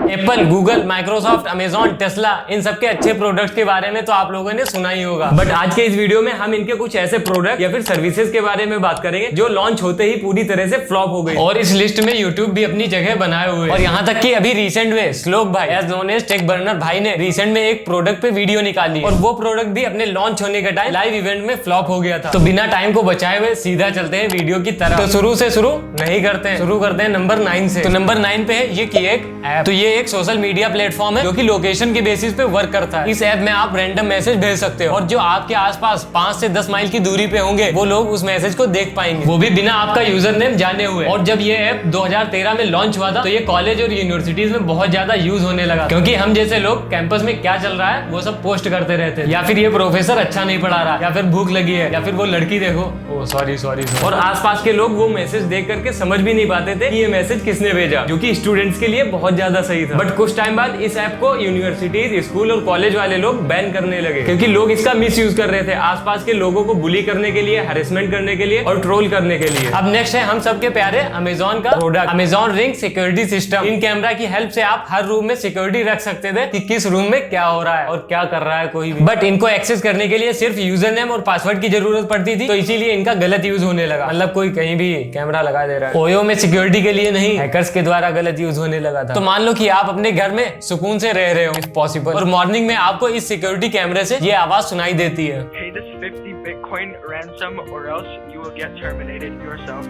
Apple, Google, Microsoft, Amazon, Tesla, इन सबके अच्छे प्रोडक्ट्स के बारे में तो आप लोगों ने सुना ही होगा। बट आज के इस वीडियो में हम इनके कुछ ऐसे प्रोडक्ट या फिर सर्विसेज के बारे में बात करेंगे जो लॉन्च होते ही पूरी तरह से फ्लॉप हो गई, और इस लिस्ट में यूट्यूब भी अपनी जगह बनाए हुए। और यहाँ तक कि अभी रिसेंट में श्लोक भाई as known as Tech Burner भाई ने रिसेंट में एक प्रोडक्ट पे वीडियो निकाली, और वो प्रोडक्ट भी अपने लॉन्च होने के टाइम लाइव इवेंट में फ्लॉप हो गया था। तो बिना टाइम को बचाए हुए सीधा चलते हैं वीडियो की तरफ। तो शुरू से शुरू नहीं करते हैं, शुरू करते हैं नंबर 9 से। तो नंबर 9 पे है ये किएक ऐप। तो ये एक सोशल मीडिया प्लेटफॉर्म है जो कि लोकेशन के बेसिस पे वर्क करता है। इस ऐप में आप रैंडम मैसेज भेज सकते हो, और जो आपके आसपास 5 से 10 माइल की दूरी पे होंगे वो लोग उस मैसेज को देख पाएंगे, वो भी बिना आपका यूजर नेम जाने हुए। और जब ये ऐप 2013 में लॉन्च हुआ था तो ये कॉलेज और यूनिवर्सिटीज में बहुत ज्यादा यूज होने लगा, क्योंकि हम जैसे लोग कैंपस में क्या चल रहा है वो सब पोस्ट करते रहते हैं, या फिर ये प्रोफेसर अच्छा नहीं पढ़ा रहा, या फिर भूख लगी है, या फिर वो लड़की देखो, ओ सॉरी। और आसपास के लोग वो मैसेज देख करके समझ भी नहीं पाते थे कि ये मैसेज किसने भेजा, जो कि स्टूडेंट्स के लिए बहुत ज्यादा सही था। बट कुछ टाइम बाद इस ऐप को यूनिवर्सिटीज, स्कूल और कॉलेज वाले लोग बैन करने लगे, क्योंकि लोग इसका मिस यूज कर रहे थे आसपास के लोगों को बुली करने के लिए, हैरेसमेंट करने के लिए और ट्रोल करने के लिए। अब नेक्स्ट है हम सबके प्यारे अमेजॉन का product, Amazon ring security system. In camera की हेल्प से आप हर रूम में सिक्योरिटी रख सकते थे कि किस रूम में क्या हो रहा है और क्या कर रहा है कोई भी। बट इनको एक्सेस करने के लिए सिर्फ यूजर नेम और पासवर्ड की जरूरत पड़ती थी, तो इसीलिए इनका गलत यूज होने लगा। मतलब कोई कहीं भी कैमरा लगा दे रहा है, ओयो में सिक्योरिटी के लिए नहीं, हैकर्स के द्वारा गलत यूज होने लगा था। तो मान लो कि आप अपने घर में सुकून से रह रहे हो इफ पॉसिबल, और मॉर्निंग में आपको इस सिक्योरिटी कैमरे से ये आवाज सुनाई देती है, Pay this 50 Bitcoin ransom or else you will get terminated yourself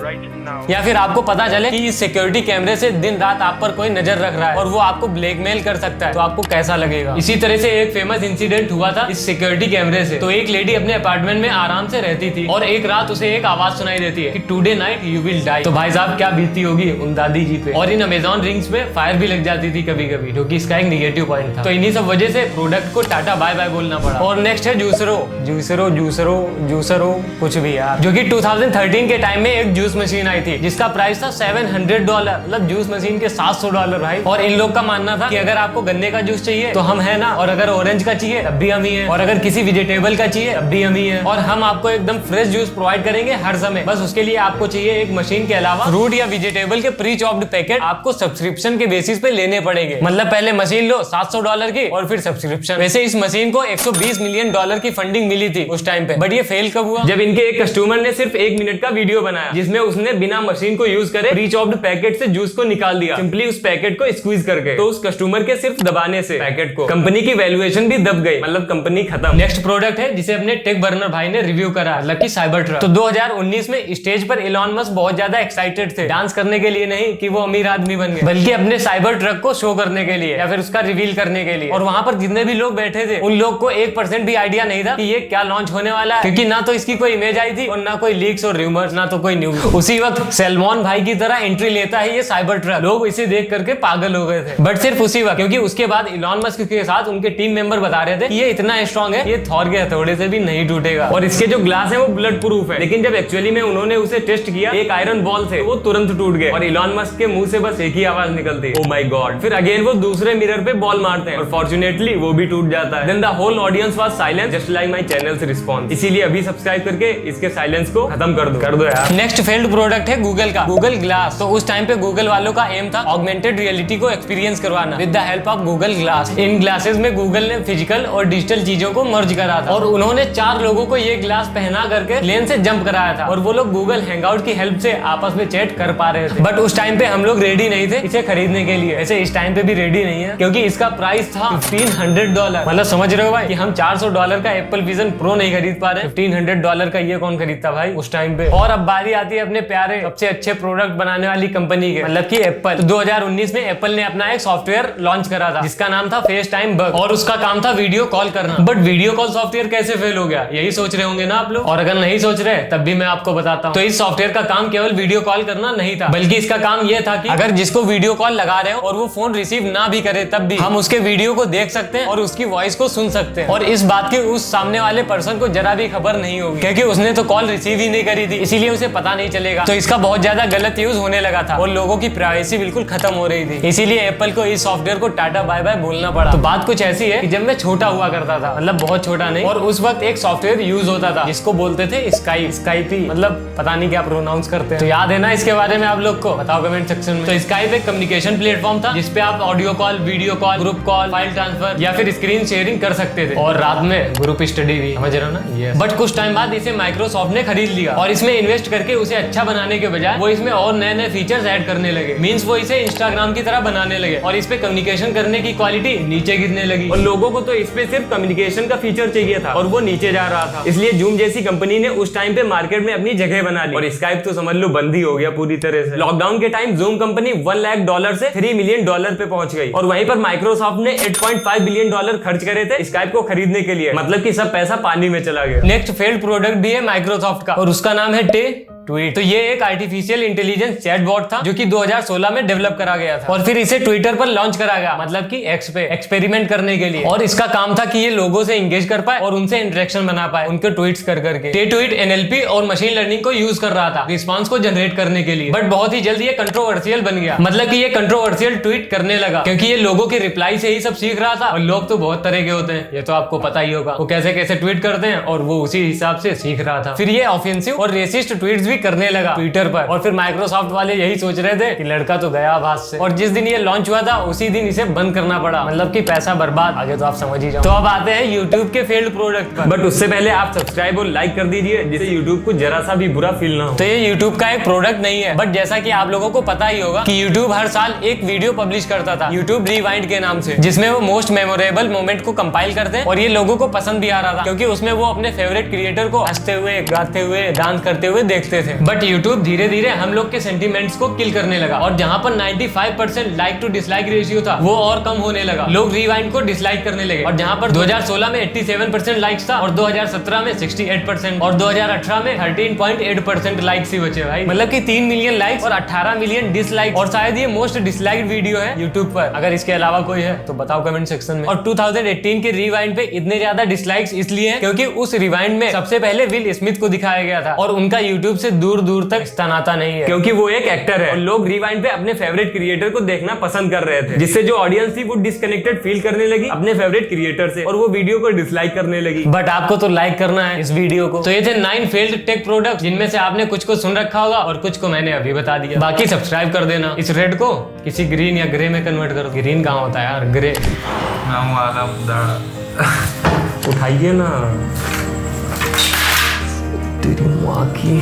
right now. या फिर आपको पता चले कि इस सिक्योरिटी कैमरे से दिन रात आप पर कोई नजर रख रहा है और वो आपको ब्लैकमेल कर सकता है, तो आपको कैसा लगेगा। इसी तरह से एक फेमस इंसिडेंट हुआ था इस सिक्योरिटी कैमरे से। तो एक लेडी अपने अपार्टमेंट में आराम से रहती थी, और एक रात उसे एक आवाज सुनाई देती है कि today night you will die. तो भाई साहब क्या बीती होगी उन दादी जी पे। और इन अमेजॉन रिंग्स पे फायर भी लग जाती थी कभी कभी, जो कि इसका एक निगेटिव पॉइंट था। तो इन्हीं सब वजह से प्रोडक्ट को टाटा बाय बाय बोलना पड़ा। और नेक्स्ट है जूसरो कुछ भी यार, जो कि 2013 के टाइम में एक जूस मशीन आई थी जिसका प्राइस था $700, मतलब जूस मशीन के $700 भाई। और इन लोग का मानना था कि अगर आपको गन्ने का जूस चाहिए तो हम है ना, और अगर ऑरेंज का चाहिए तब भी हम ही है, और अगर किसी वेजिटेबल का चाहिए तब भी हम ही है, और हम आपको एकदम फ्रेश जूस प्रोवाइड करेंगे हर समय। बस उसके लिए आपको चाहिए एक मशीन के अलावा फ्रूट या वेजिटेबल के प्री चॉप्ड पैकेट आपको सब्सक्रिप्शन के बेसिस पे लेने पड़ेंगे। मतलब पहले मशीन लो $700 की और फिर सब्सक्रिप्शन। वैसे इस मशीन को $120 मिलियन की फंडिंग मिली थी उस टाइम पे। बट ये फेल कब हुआ, जब इनके एक कस्टमर ने सिर्फ 1 मिनट का वीडियो बनाया जिसमें उसने बिना मशीन को यूज करे प्री चॉप्ड पैकेट से जूस को निकाल दिया, सिंपली उस पैकेट को स्क्वीज करके। तो उस कस्टमर के सिर्फ दबाने से पैकेट को कंपनी की वैल्यूएशन भी दब गई, मतलब कंपनी खत्म। नेक्स्ट प्रोडक्ट है जिसे अपने टेक बर्नर भाई ने रिव्यू करा, लकी साइबर ट्रक। तो 2019 में स्टेज पर इलॉन मस्क बहुत ज्यादा एक्साइटेड थे, डांस करने के लिए नहीं कि वो अमीर आदमी बन गए, बल्कि अपने साइबर ट्रक को शो करने के लिए या फिर उसका रिवील करने के लिए। और वहां पर जितने भी लोग बैठे थे उन लोग को 1% भी आइडिया नहीं था कि ये क्या लॉन्च होने वाला है, क्योंकि ना तो इसकी कोई इमेज आई थी और ना कोई लीक्स और रूमर्स, ना तो कोई न्यूज। उसी वक्त सलमान भाई की तरह एंट्री लेता है ये साइबर ट्रक। लोग इसे देख करके पागल हो गए थे, बट सिर्फ उसी वक्त, क्योंकि उसके बाद इलॉन मस्क के साथ उनके टीम मेंबर बता रहे थे कि ये इतना स्ट्रॉन्ग है, ये थॉर के हथौड़े से भी नहीं टूटेगा, और इसके जो ग्लास है वो बुलेट प्रूफ है। लेकिन जब एक्चुअली में उन्होंने उसे टेस्ट किया एक आयरन बॉल से, वो तुरंत टूट गए, और इलॉन मस्क के मुंह से बस एक ही आवाज निकलती, ओ माय गॉड। फिर अगेन वो दूसरे मिरर पे बॉल मारते हैं और फॉर्चुनेटली वो भी टूट जाता है। Then the whole audience was silent just like my channel's response. इसीलिए अभी सब्सक्राइब करके इसके साइलेंस को खत्म कर दो यार। नेक्स्ट फेल्ड प्रोडक्ट है गूगल का गूगल ग्लास। तो उस टाइम पे गूगल वालों का एम था ऑगमेंटेड रियलिटी को एक्सपीरियंस करवाना with the help of Google glass. In glasses में गूगल ने फिजिकल और डिजिटल चीजों को मर्ज करा था, और उन्होंने 4 लोगों को ये ग्लास पहना करके प्लेन से जंप कराया था, और वो लोग गूगल हैंगआउट की हेल्प से आपस में चैट कर पा रहे थे। बट उस टाइम पे हम लोग रेडी नहीं थे इसे खरीदने के लिए। ऐसे इस टाइम पे भी रेडी नहीं है, क्योंकि इसका प्राइस था $1500। मतलब समझ रहे हो भाई कि हम $400 का एप्पल विजन प्रो नहीं खरीद पा रहे, $1500 का ये कौन खरीदता भाई उस टाइम पे। और अब बारी आती है अपने प्यारे सबसे अच्छे प्रोडक्ट बनाने वाली कंपनी के, मतलब कि एप्पल। तो 2019 में एप्पल ने अपना एक सॉफ्टवेयर लॉन्च करा था जिसका नाम था फेस टाइम बग, और उसका काम था वीडियो कॉल करना। बट वीडियो कॉल सॉफ्टवेयर कैसे फेल हो गया, यही सोच रहे होंगे ना आप लोग। और अगर नहीं सोच रहे तब भी मैं आपको बताता हूँ। तो इस सॉफ्टवेयर का काम केवल वीडियो कॉल करना नहीं था, बल्कि इसका काम यह था कि अगर जिसको वीडियो कॉल लगा रहे हो और वो फोन रिसीव ना भी करे तब भी हम उसके वीडियो को देख सकते हैं और उसकी वॉइस को सुन सकते हैं, और इस बात की उस सामने वाले पर्सन को जरा भी खबर नहीं होगी, क्योंकि उसने तो कॉल रिसीव ही नहीं करी थी, इसीलिए उसे पता नहीं चलेगा। तो इसका बहुत ज्यादा गलत यूज होने लगा था और लोगों की प्राइवेसी बिल्कुल खत्म हो रही थी। इसीलिए एप्पल को इस सॉफ्टवेयर को टाटा बाय बाय बोलना पड़ा। तो बात कुछ ऐसी है कि जब मैं छोटा हुआ करता था, मतलब बहुत छोटा नहीं, और उस वक्त एक सॉफ्टवेयर यूज होता था जिसको बोलते थे स्काइप, मतलब पता नहीं क्या प्रोनाउंस करते हैं। तो याद है ना इसके बारे में आप लोग को? बताओ कमेंट सेक्शन में। तो स्काइप एक कम्युनिकेशन प्लेटफॉर्म था जिसपे आप audio call, video call, group call, file transfer या फिर स्क्रीन शेयरिंग कर सकते थे, और रात में ग्रुप स्टडी भी, समझ रहे हो ना? यस। बट कुछ टाइम बाद इसे माइक्रोसॉफ्ट ने खरीद लिया और इसमें इन्वेस्ट करके उसे अच्छा बनाने के बजाय वो इसमें और नए नए फीचर्स ऐड करने लगे। मींस वो इसे इंस्टाग्राम की तरह बनाने लगे और इस पे कम्युनिकेशन करने की क्वालिटी नीचे गिरने लगी, और लोगों को तो इस पे सिर्फ कम्युनिकेशन का फीचर चाहिए था और वो नीचे जा रहा था। इसलिए जूम जैसी कंपनी ने उस टाइम पे मार्केट में अपनी जगह बना ली और स्काइप तो समझ लो बंद ही हो गया पूरी तरह से। लॉकडाउन के टाइम जूम कंपनी $1 लाख से $3 मिलियन पे पहुंच गई, और वहीं पर माइक्रोसॉफ्ट ने $8.5 बिलियन खर्च करे थे स्काइप को खरीदने के लिए। मतलब कि सब पैसा पानी में चला गया। नेक्स्ट फेल्ड प्रोडक्ट भी है माइक्रोसॉफ्ट का, और उसका नाम है ट्वीट। तो ये एक आर्टिफिशियल इंटेलिजेंस चैटबॉट था जो कि 2016 में डेवलप करा गया था, और फिर इसे ट्विटर पर लॉन्च करा गया, मतलब कि एक्स पे एक्सपेरिमेंट करने के लिए। और इसका काम था कि ये लोगों से एंगेज कर पाए और उनसे इंटरेक्शन बना पाए उनके ट्वीट्स कर करके। ट्वीट एनएलपी और मशीन लर्निंग को यूज कर रहा था रिस्पांस को जनरेट करने के लिए। बट बहुत ही जल्दी ये कंट्रोवर्शियल बन गया, मतलब कि ये कंट्रोवर्शियल ट्वीट करने लगा क्योंकि ये लोगों के रिप्लाई से ही सब सीख रहा था, और लोग तो बहुत तरह के होते हैं, ये तो आपको पता ही होगा, वो कैसे कैसे ट्वीट करते हैं और वो उसी हिसाब से सीख रहा था। फिर ये ऑफेंसिव और रेसिस्ट ट्वीट्स भी करने लगा ट्विटर पर, और फिर माइक्रोसॉफ्ट वाले यही सोच रहे थे कि लड़का तो गया भास से, और जिस दिन ये लॉन्च हुआ था उसी दिन इसे बंद करना पड़ा, मतलब कि पैसा बर्बाद। आगे तो आप समझ ही जाओ। तो अब आते हैं यूट्यूब के फेल्ड प्रोडक्ट पर, बट उससे पहले आप सब्सक्राइब और लाइक कर दीजिए जिससे यूट्यूब को जरा सा भी बुरा फील ना हो। तो ये यूट्यूब का एक प्रोडक्ट नहीं है, बट जैसा कि आप लोगों को पता ही होगा कि यूट्यूब हर साल एक वीडियो पब्लिश करता था यूट्यूब रिवाइंड के नाम से, जिसमें वो मोस्ट मेमोरेबल मोमेंट को कंपाइल करते हैं, और ये लोगों को पसंद भी आ रहा था क्योंकि उसमें वो अपने फेवरेट क्रिएटर को हंसते हुए, गाते हुए, डांस करते हुए देखते थे। बट यूट्यूब धीरे धीरे हम लोग के सेंटीमेंट्स को किल करने लगा, और जहां पर 95% लाइक टू डिसलाइक रेशियो था वो और कम होने लगा। लोग रिवाइंड को डिसलाइक करने लगे, और जहां पर 2016 में 87% लाइक्स था और 2017 में 68% और 2018 में 13.8% लाइक्स ही बचे भाई। मतलब कि 3 मिलियन लाइक्स और 18 मिलियन डिसलाइक, और शायद ये मोस्ट डिसलाइक्ड वीडियो है यूट्यूब पर। अगर इसके अलावा कोई है तो बताओ कमेंट सेक्शन में। और 2018 के रिवाइंड पे इतने ज्यादा डिसलाइक्स इसलिए हैं क्योंकि उस रिवाइंड में सबसे पहले विल स्मिथ को दिखाया गया था, और उनका यूट्यूब से दूर दूर तक नाता नहीं है क्योंकि वो एक एक्टर है, और लोग रिवाइंड पे अपने फेवरेट क्रिएटर को देखना पसंद कर रहे थे, जिससे जो ऑडियंस थी वो डिस्कनेक्टेड फील करने लगी अपने फेवरेट क्रिएटर से, और वो वीडियो को डिसलाइक करने लगी। बट आपको तो लाइक करना है इस वीडियो को। तो ये थे 9 फेल्ड टेक प्रोडक्ट, जिनमें से आपने कुछ को सुन रखा होगा और कुछ को मैंने अभी बता दिया। बाकी सब्सक्राइब कर देना। इस रेड को किसी ग्रीन या ग्रे में कन्वर्ट करो। ग्रीन कहाँ होता है यार, ग्रे। उठाइए ना तेरी माँ की।